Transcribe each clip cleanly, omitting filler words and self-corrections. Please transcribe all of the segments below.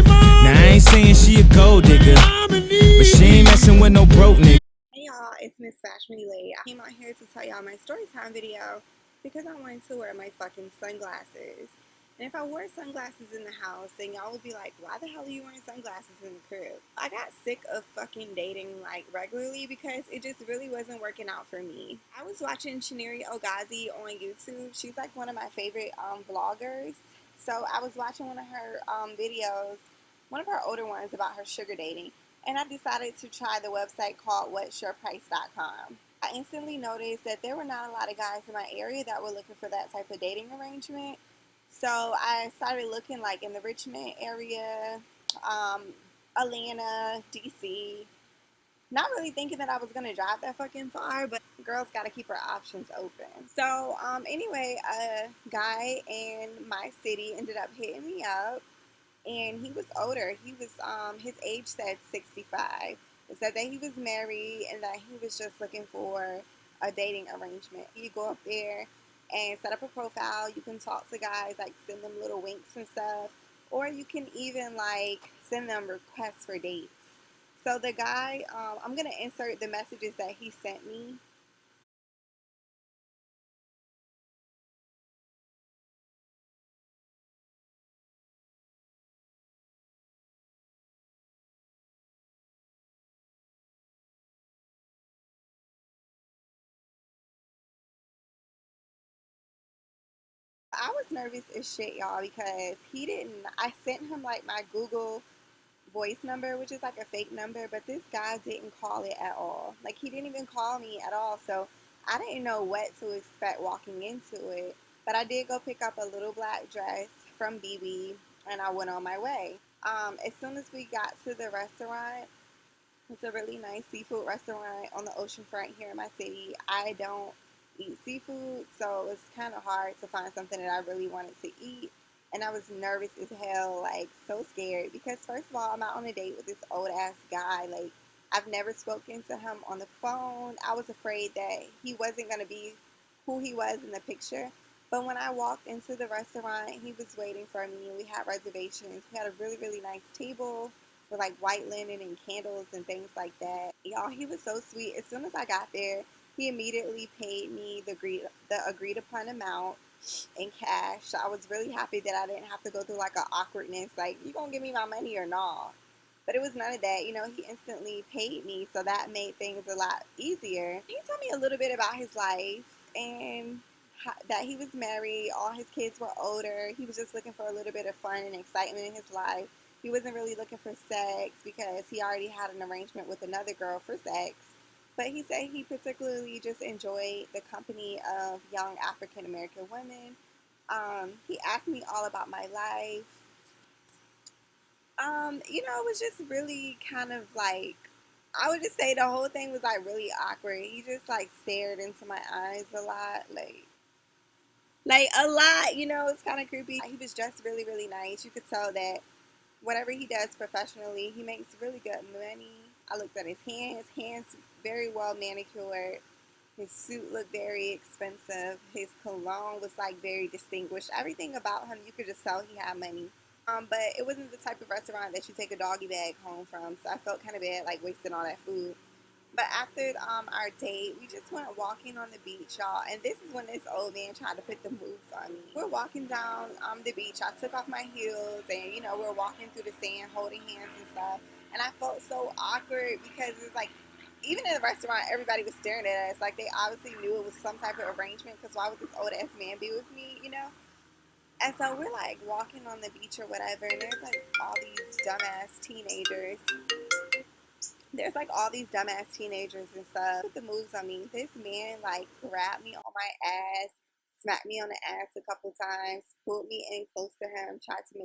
Now I ain't saying she a gold digger, but she ain't messing with no broke nigga. Hey y'all, it's Miss Fashion Lay. I came out here to tell y'all my story time video because I wanted to wear my fucking sunglasses. And if I wore sunglasses in the house, then y'all would be like, why the hell are you wearing sunglasses in the crib? I got sick of fucking dating like regularly because it just really wasn't working out for me. I was watching Shaniri Ogazi on YouTube. She's like one of my favorite vloggers. So I was watching one of her videos, one of her older ones about her sugar dating. And I decided to try the website called whatsyourprice.com. I instantly noticed that there were not a lot of guys in my area that were looking for that type of dating arrangement. So I started looking like in the Richmond area, Atlanta, DC. Not really thinking that I was going to drive that fucking far, but girls got to keep her options open. So anyway, a guy in my city ended up hitting me up, and he was older. He was his age said 65. It said that he was married and that he was just looking for a dating arrangement. You go up there and set up a profile. You can talk to guys, like send them little winks and stuff, or you can even like send them requests for dates. So the guy, I'm gonna insert the messages that he sent me. I was nervous as shit, y'all, because he didn't. I sent him like my Google voice number, which is like a fake number, but this guy didn't call it at all. Like, he didn't even call me at all. So I didn't know what to expect walking into it. But I did go pick up a little black dress from BB, and I went on my way. As soon as we got to the restaurant, it's a really nice seafood restaurant on the oceanfront here in my city. I don't eat seafood, so it was kind of hard to find something that I really wanted to eat. And I was nervous as hell, like so scared, because first of all, I'm out on a date with this old ass guy. Like, I've never spoken to him on the phone. I was afraid that he wasn't going to be who he was in the picture. But when I walked into the restaurant, he was waiting for me. We had reservations. We had a really, really nice table with like white linen and candles and things like that. Y'all, he was so sweet. As soon as I got there, he immediately paid me the agreed upon amount in cash. So I was really happy that I didn't have to go through like a awkwardness, like, you gonna give me my money or not? But it was none of that. You know, he instantly paid me, so that made things a lot easier. He told me a little bit about his life and that he was married, all his kids were older. He was just looking for a little bit of fun and excitement in his life. He wasn't really looking for sex because he already had an arrangement with another girl for sex. But he said he particularly just enjoyed the company of young African American women. He asked me all about my life. It was just really kind of like, I would just say the whole thing was like really awkward. He just like stared into my eyes a lot, like a lot. It's kind of creepy. He was dressed really, really nice. You could tell that whatever he does professionally, he makes really good money. I looked at his hands very well manicured. His suit looked very expensive. His cologne was like very distinguished. Everything about him, you could just tell he had money. But it wasn't the type of restaurant that you take a doggy bag home from, so I felt kind of bad, like wasting all that food. But after our date, we just went walking on the beach, y'all. And this is when this old man tried to put the moves on me. We're walking down the beach. I took off my heels, and we're walking through the sand, holding hands and stuff. And I felt so awkward because it's like, even in the restaurant, everybody was staring at us. Like, they obviously knew it was some type of arrangement. Because why would this old ass man be with me? And so we're like walking on the beach or whatever, and there's like all these dumbass teenagers. There's like all these dumbass teenagers and stuff. Put the moves on me. This man like grabbed me on my ass, smacked me on the ass a couple times, pulled me in close to him, tried to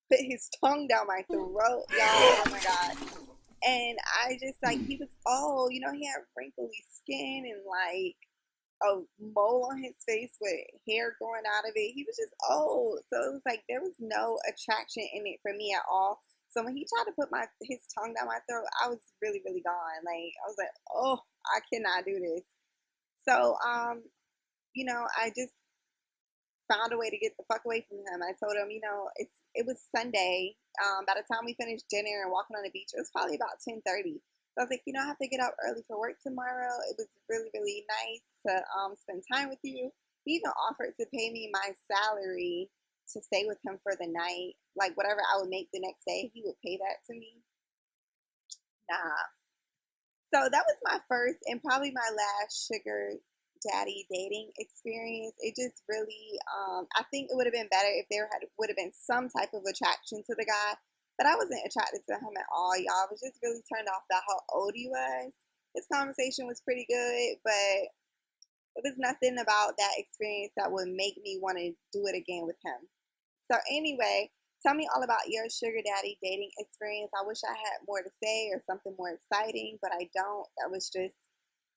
put his tongue down my throat, y'all. Oh my god. And I just like, he was old, he had wrinkly skin and like a mole on his face with hair growing out of it. He was just old. So it was like there was no attraction in it for me at all. So when he tried to put his tongue down my throat, I was really, really gone. Like, I was like, oh, I cannot do this. So I just found a way to get the fuck away from him. I told him, it was Sunday. By the time we finished dinner and walking on the beach, it was probably about 10:30. So I was like, I have to get up early for work tomorrow. It was really, really nice to spend time with you. He even offered to pay me my salary to stay with him for the night. Like whatever I would make the next day, he would pay that to me. Nah. So that was my first and probably my last sugar daddy dating experience. It just really, I think it would have been better if there would have been some type of attraction to the guy, but I wasn't attracted to him at all, y'all. I was just really turned off by how old he was. His conversation was pretty good, but it was nothing about that experience that would make me want to do it again with him. So anyway, tell me all about your sugar daddy dating experience. I wish I had more to say or something more exciting, but I don't. That was just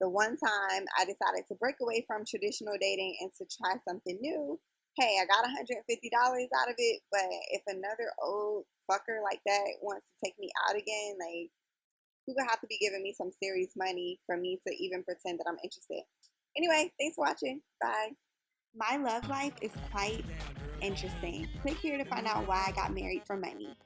the one time I decided to break away from traditional dating and to try something new. Hey, I got $150 out of it, but if another old fucker like that wants to take me out again, like, he would have to be giving me some serious money for me to even pretend that I'm interested. Anyway, thanks for watching. Bye. My love life is quite interesting. Click here to find out why I got married for money.